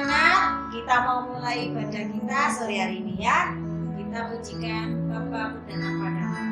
anak-anak, kita mau mulai ibadah kita sore hari ini ya. Kita pujikan Bapa dan Nama Nama.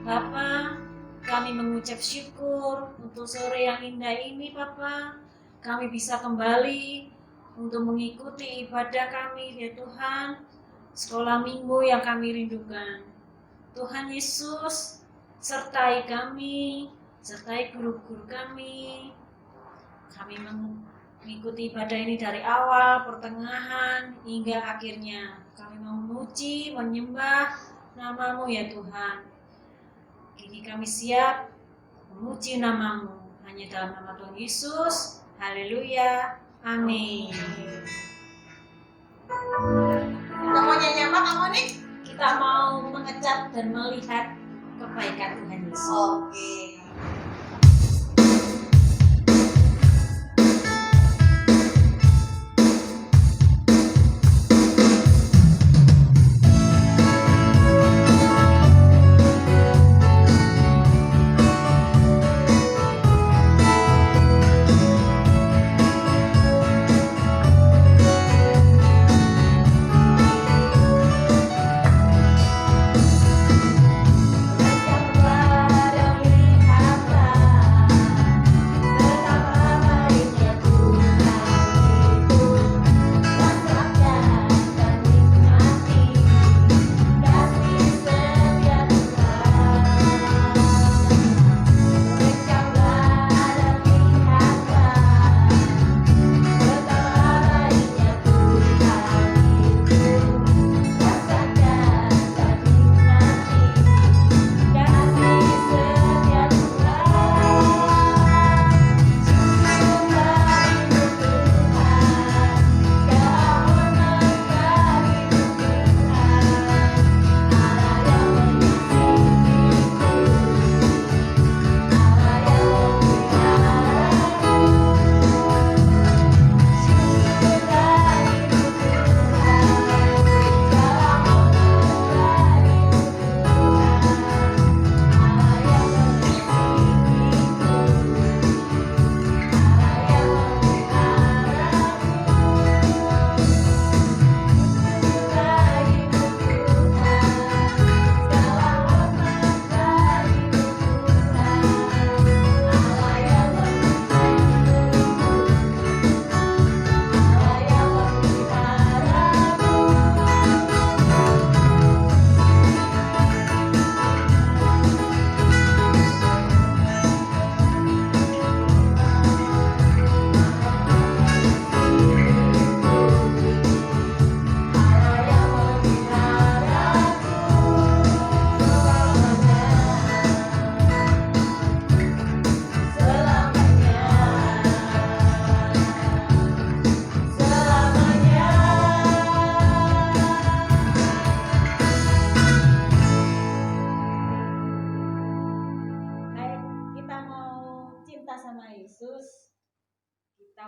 Bapa, kami mengucap syukur untuk sore yang indah ini, Bapa. Kami bisa kembali untuk mengikuti ibadah kami, ya Tuhan, sekolah minggu yang kami rindukan. Tuhan Yesus, sertai kami, sertai guru-guru kami. Kami mengikuti ibadah ini dari awal, pertengahan, hingga akhirnya. Kami memuji, menyembah nama-Mu, ya Tuhan. Kini kami siap memuji nama-Mu hanya dalam nama Tuhan Yesus. Haleluya. Amin. Kita mau nyanyi apa kamu nih? Kita mau mengecat dan melihat kebaikan Tuhan Yesus. Oke.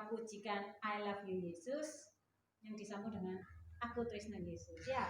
pujikan I Love You Yesus yang disambung dengan Aku Tresna Yesus ya.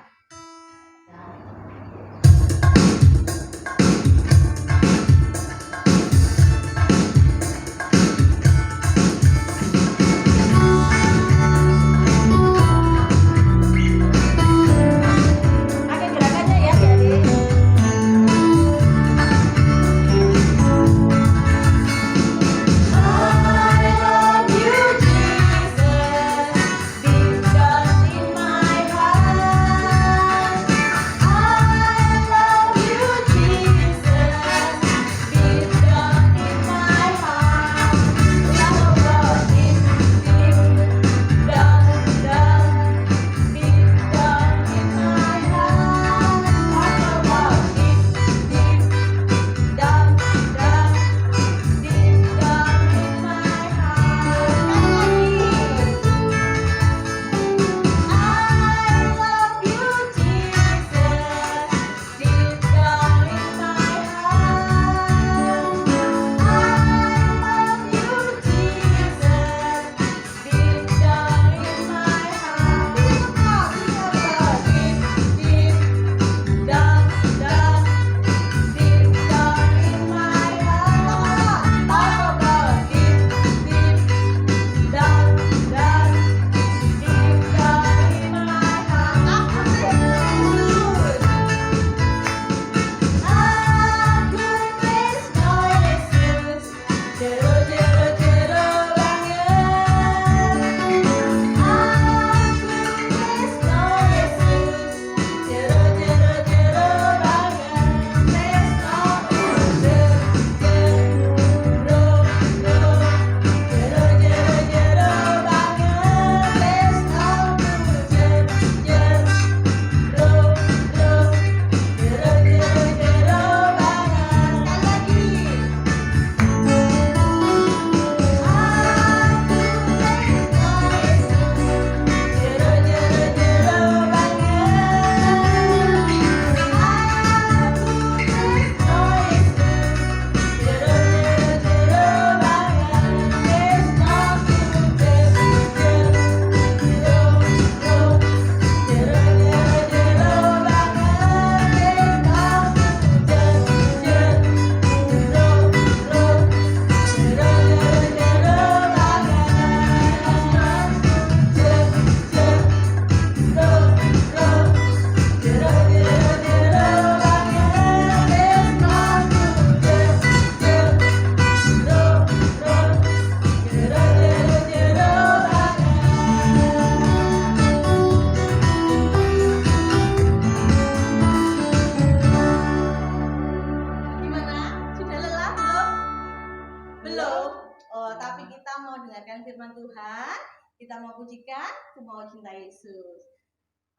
Kita mau pujikan, Ku Mau Cinta Yesus.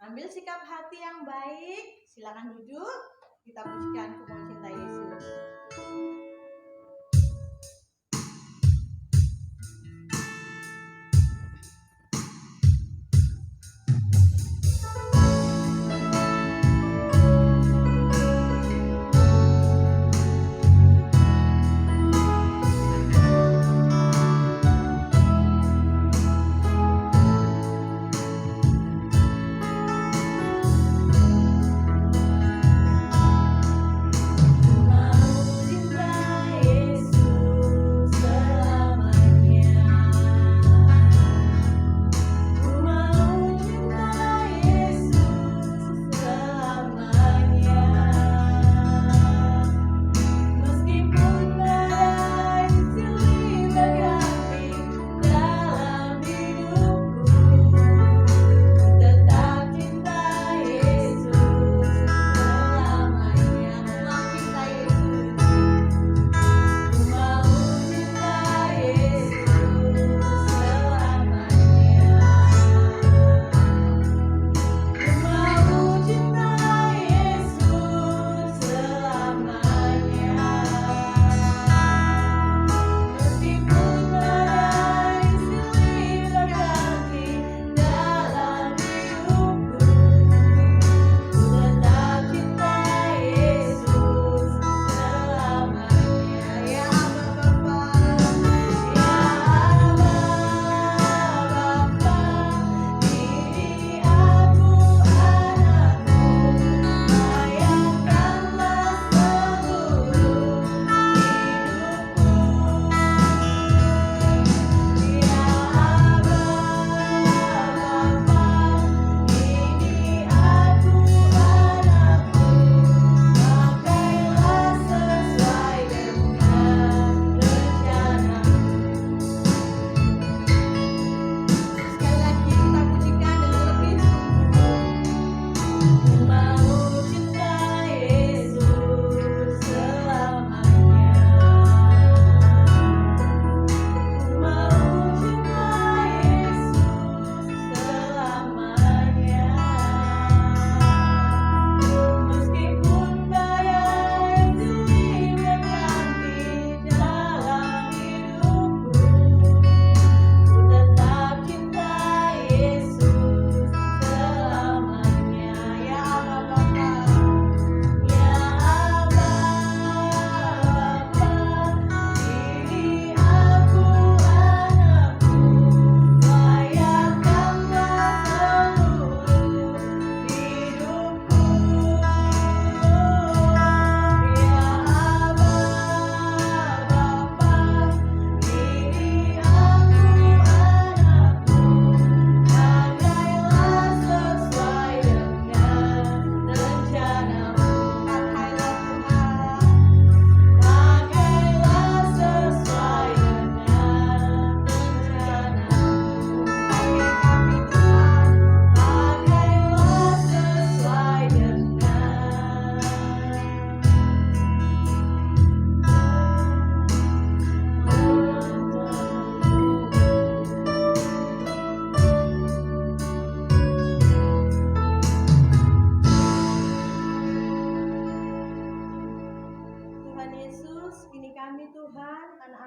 Ambil sikap hati yang baik, silakan duduk. Kita pujikan Ku Mau Cinta Yesus. Mau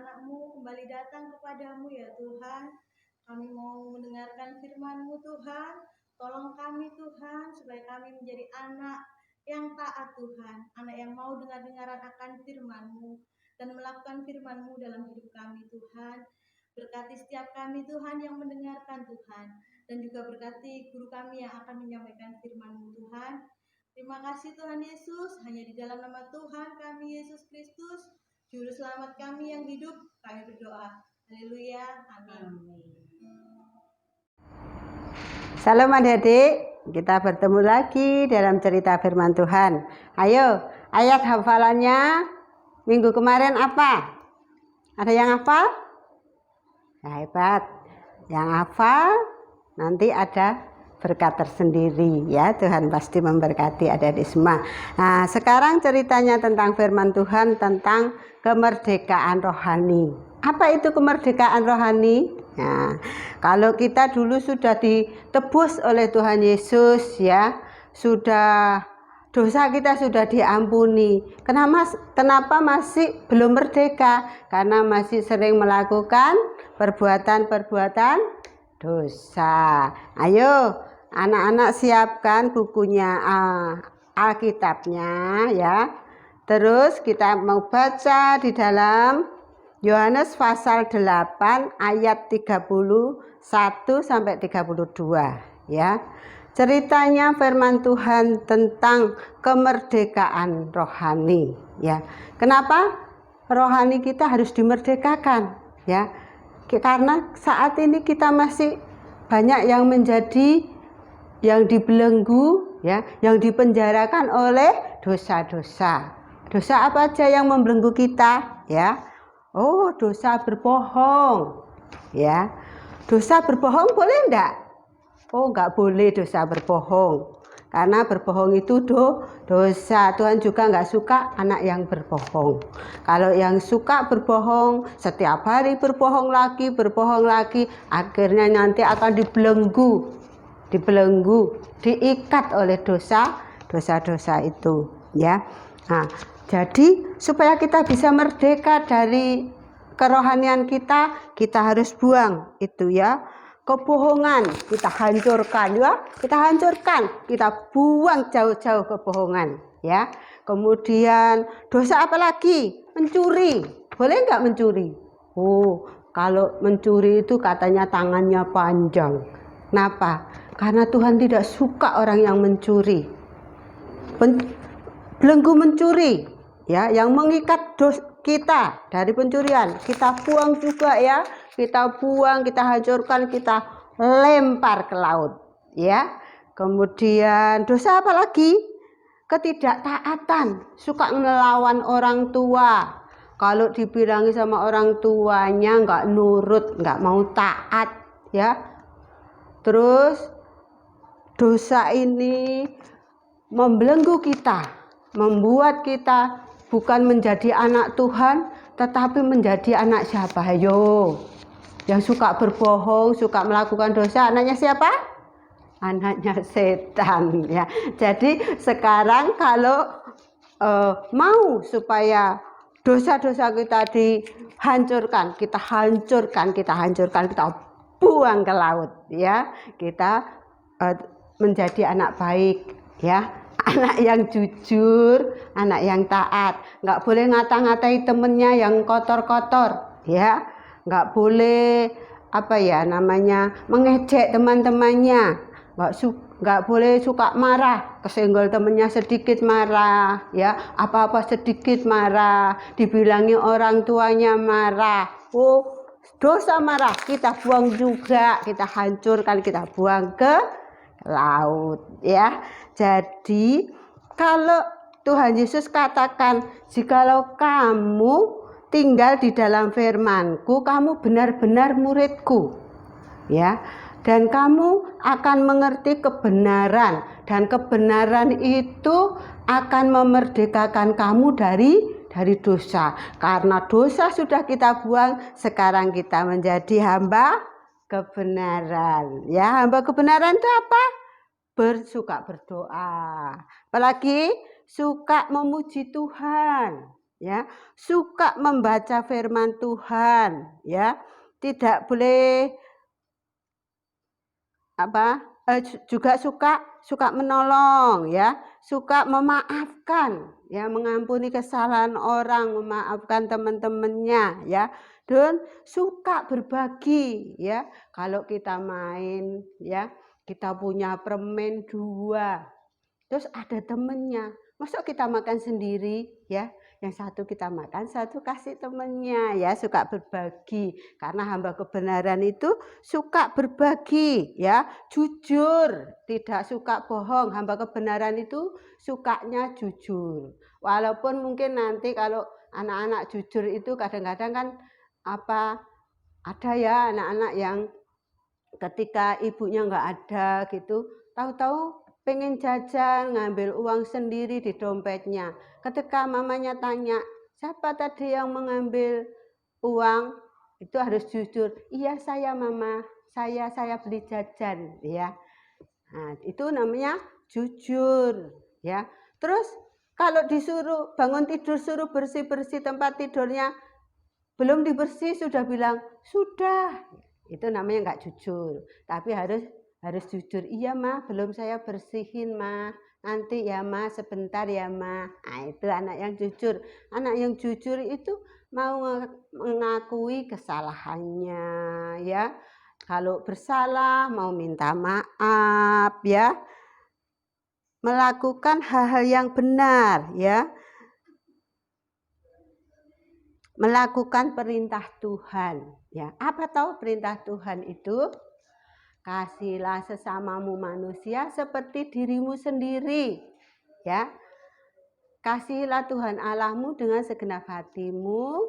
anak-anak-Mu kembali datang kepadamu ya Tuhan. Kami mau mendengarkan firman-Mu Tuhan. Tolong kami Tuhan, supaya kami menjadi anak yang taat Tuhan. Anak yang mau dengar-dengaran akan firman-Mu dan melakukan firman-Mu dalam hidup kami Tuhan. Berkati setiap kami Tuhan yang mendengarkan Tuhan. Dan juga berkati guru kami yang akan menyampaikan firman-Mu Tuhan. Terima kasih Tuhan Yesus, hanya di dalam nama Tuhan kami Yesus Kristus, Juru Selamat kami yang hidup, kami berdoa. Haleluya, amin. Salam adik-adik, kita bertemu lagi dalam cerita firman Tuhan. Ayo, ayat hafalannya minggu kemarin apa? Ada yang hafal? Ya, hebat. Yang hafal nanti ada berkat tersendiri ya. Tuhan pasti memberkati adik-adik semua. Nah, sekarang ceritanya tentang firman Tuhan tentang kemerdekaan rohani. Apa itu kemerdekaan rohani? Nah, kalau kita dulu sudah ditebus oleh Tuhan Yesus ya, dosa kita sudah diampuni. Kenapa masih belum merdeka? Karena masih sering melakukan perbuatan-perbuatan dosa. Ayo anak-anak siapkan bukunya, Alkitabnya ya. Terus kita mau baca di dalam Yohanes pasal 8 ayat 31 sampai 32 ya. Ceritanya firman Tuhan tentang kemerdekaan rohani ya. Kenapa rohani kita harus dimerdekakan ya? Karena saat ini kita masih banyak yang dibelenggu ya, yang dipenjarakan oleh dosa-dosa. Dosa apa aja yang membelenggu kita ya? Oh, dosa berbohong ya. Dosa berbohong boleh enggak? Oh, enggak boleh dosa berbohong. Karena berbohong itu dosa. Tuhan juga enggak suka anak yang berbohong. Kalau yang suka berbohong, setiap hari berbohong lagi, akhirnya nanti akan dibelenggu, diikat oleh dosa-dosa itu ya. Nah, jadi supaya kita bisa merdeka dari kerohanian kita harus buang itu ya. Kebohongan kita hancurkan ya, kita buang jauh-jauh kebohongan ya. Kemudian dosa apa lagi? Mencuri. Boleh enggak mencuri? Oh, kalau mencuri itu katanya tangannya panjang. Kenapa? Karena Tuhan tidak suka orang yang mencuri. Belenggu mencuri ya, yang mengikat kita dari pencurian kita buang juga ya. Kita buang, kita hancurkan, kita lempar ke laut ya. Kemudian dosa apa lagi? Ketidaktaatan, suka melawan orang tua. Kalau dibilangi sama orang tuanya enggak nurut, enggak mau taat ya. Terus dosa ini membelenggu kita, membuat kita bukan menjadi anak Tuhan, tetapi menjadi anak siapa? Ayo, yang suka berbohong, suka melakukan dosa, anaknya siapa? Anaknya setan ya. Jadi sekarang kalau mau supaya dosa-dosa kita dihancurkan, kita buang ke laut ya. Kita menjadi anak baik ya. Anak yang jujur, anak yang taat. Nggak boleh ngata-ngatai temennya yang kotor-kotor ya. Nggak boleh mengejek teman-temannya. Nggak boleh suka marah, kesenggol temennya sedikit marah ya, apa-apa sedikit marah, dibilangi orang tuanya marah. Oh, dosa marah kita buang juga, kita hancurkan, kita buang ke laut ya. Jadi kalau Tuhan Yesus katakan, jikalau kamu tinggal di dalam firman-Ku, kamu benar-benar murid-Ku ya, dan kamu akan mengerti kebenaran, dan kebenaran itu akan memerdekakan kamu dari dosa. Karena dosa sudah kita buang, sekarang kita menjadi hamba kebenaran ya. Hamba kebenaran itu apa? Suka berdoa, apalagi suka memuji Tuhan ya, suka membaca firman Tuhan, ya. Tidak boleh juga suka menolong, ya, suka memaafkan, ya, mengampuni kesalahan orang, memaafkan teman-temannya, ya, dan suka berbagi, ya. Kalau kita main, ya, kita punya permen 2, terus ada temennya, masa kita makan sendiri, ya, yang satu kita makan, satu kasih temennya, ya, suka berbagi. Karena hamba kebenaran itu suka berbagi, ya, jujur, tidak suka bohong. Hamba kebenaran itu sukanya jujur. Walaupun mungkin nanti kalau anak-anak jujur itu kadang-kadang kan ada ya anak-anak yang ketika ibunya nggak ada gitu, tahu-tahu pengen jajan, ngambil uang sendiri di dompetnya. Ketika mamanya tanya, siapa tadi yang mengambil uang? Itu harus jujur. Iya saya mama, saya beli jajan, ya. Nah, itu namanya jujur, ya. Terus kalau disuruh bangun tidur, suruh bersih-bersih tempat tidurnya, belum dibersih sudah bilang sudah, itu namanya nggak jujur. Tapi harus jujur. Iya mah, belum saya bersihin mah, nanti ya mah, sebentar ya mah. Nah, itu anak yang jujur. Anak yang jujur itu mau mengakui kesalahannya, ya. Kalau bersalah mau minta maaf, ya, melakukan hal-hal yang benar, ya, melakukan perintah Tuhan, ya. Apa tahu perintah Tuhan itu? Kasihilah sesamamu manusia seperti dirimu sendiri, ya. Kasihilah Tuhan Allahmu dengan segenap hatimu,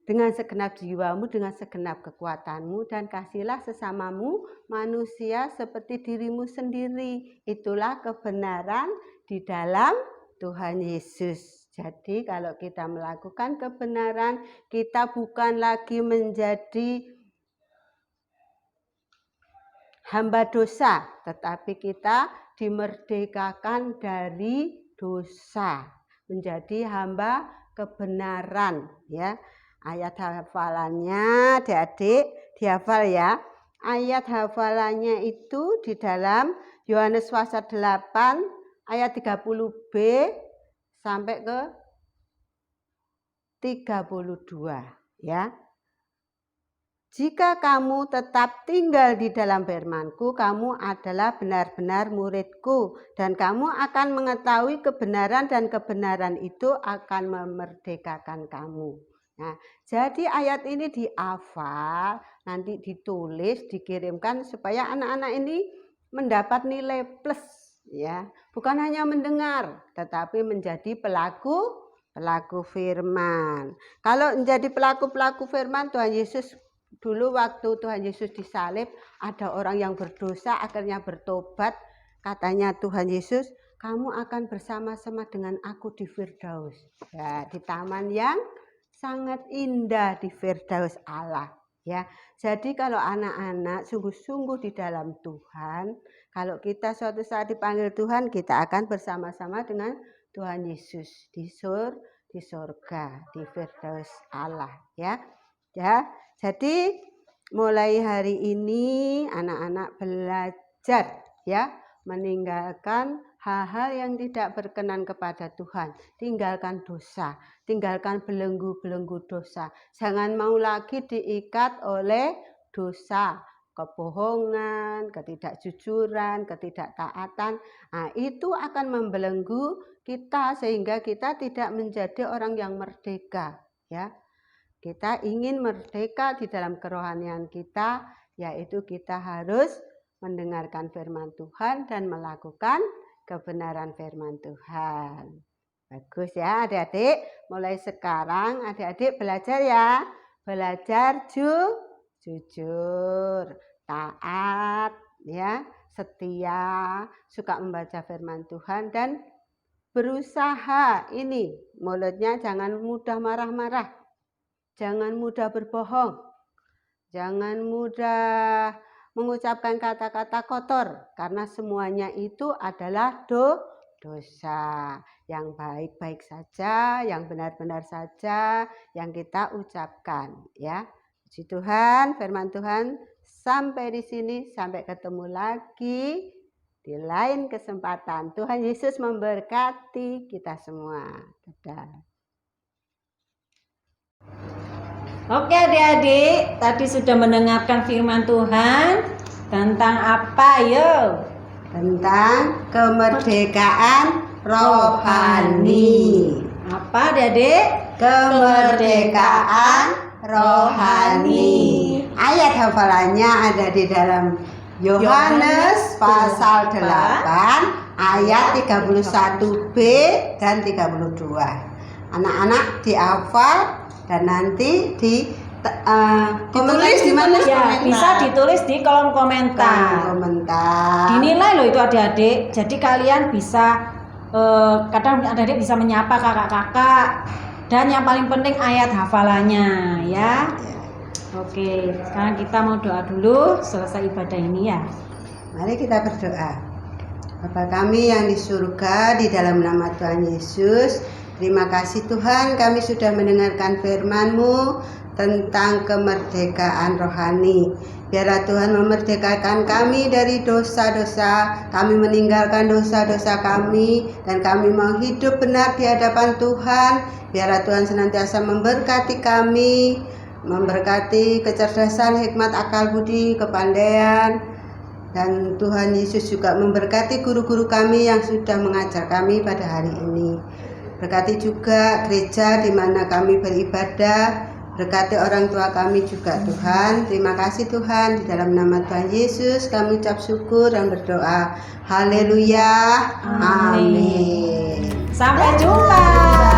dengan segenap jiwamu, dengan segenap kekuatanmu, dan kasihilah sesamamu manusia seperti dirimu sendiri. Itulah kebenaran di dalam Tuhan Yesus. Jadi kalau kita melakukan kebenaran, kita bukan lagi menjadi hamba dosa, tetapi kita dimerdekakan dari dosa, menjadi hamba kebenaran, ya. Ayat hafalannya adik-adik dihafal, ya. Ayat hafalannya itu di dalam Yohanes pasal 8 ayat 30b sampai ke 32, ya. Jika kamu tetap tinggal di dalam firman-Ku, kamu adalah benar-benar murid-Ku, dan kamu akan mengetahui kebenaran, dan kebenaran itu akan memerdekakan kamu. Nah, jadi ayat ini dihafal, nanti ditulis, dikirimkan supaya anak-anak ini mendapat nilai plus, ya. Bukan hanya mendengar, tetapi menjadi pelaku firman. Kalau menjadi pelaku firman, Tuhan Yesus dulu waktu Tuhan Yesus disalib, ada orang yang berdosa akhirnya bertobat. Katanya Tuhan Yesus, kamu akan bersama-sama dengan aku di Firdaus, ya, di taman yang sangat indah di Firdaus Allah, ya. Jadi kalau anak-anak sungguh-sungguh di dalam Tuhan, kalau kita suatu saat dipanggil Tuhan, kita akan bersama-sama dengan Tuhan Yesus di surga, di Firdaus Allah, ya. Ya, jadi mulai hari ini anak-anak belajar, ya, meninggalkan hal-hal yang tidak berkenan kepada Tuhan. Tinggalkan dosa, tinggalkan belenggu-belenggu dosa. Jangan mau lagi diikat oleh dosa, kebohongan, ketidakjujuran, ketidaktaatan. Nah, itu akan membelenggu kita sehingga kita tidak menjadi orang yang merdeka, ya. Kita ingin merdeka di dalam kerohanian kita, yaitu kita harus mendengarkan firman Tuhan dan melakukan kebenaran firman Tuhan. Bagus ya adik-adik, mulai sekarang adik-adik belajar ya. Belajar jujur, taat, ya, setia, suka membaca firman Tuhan, dan berusaha ini mulutnya jangan mudah marah-marah. Jangan mudah berbohong, jangan mudah mengucapkan kata-kata kotor, karena semuanya itu adalah dosa. Yang baik-baik saja, yang benar-benar saja yang kita ucapkan, ya. Puji Tuhan, firman Tuhan sampai di sini, sampai ketemu lagi di lain kesempatan. Tuhan Yesus memberkati kita semua. Dadah. Oke adik-adik, tadi sudah mendengarkan firman Tuhan tentang apa yuk? Tentang kemerdekaan rohani. Apa adik-adik? Kemerdekaan rohani. Ayat hafalannya ada di dalam Yohanes pasal 8 ayat 31b dan 32. Anak-anak dihafal dan nanti ditulis di mana? Ya, bisa ditulis di kolom komentar. Dinilai loh itu adik-adik. Jadi kalian bisa kadang adik-adik bisa menyapa kakak-kakak, dan yang paling penting ayat hafalannya ya. Oke, sekarang kita mau doa dulu selesai ibadah ini ya. Mari kita berdoa. Bapa kami yang di surga, di dalam nama Tuhan Yesus, terima kasih Tuhan, kami sudah mendengarkan firman-Mu tentang kemerdekaan rohani. Biarlah Tuhan memerdekakan kami dari dosa-dosa, kami meninggalkan dosa-dosa kami, dan kami mau hidup benar di hadapan Tuhan. Biarlah Tuhan senantiasa memberkati kami, memberkati kecerdasan, hikmat, akal budi, kepandaian. Dan Tuhan Yesus juga memberkati guru-guru kami yang sudah mengajar kami pada hari ini. Berkati juga gereja di mana kami beribadah. Berkati orang tua kami juga Tuhan. Terima kasih Tuhan. Di dalam nama Tuhan Yesus kami ucap syukur dan berdoa. Haleluya. Amin. Sampai jumpa.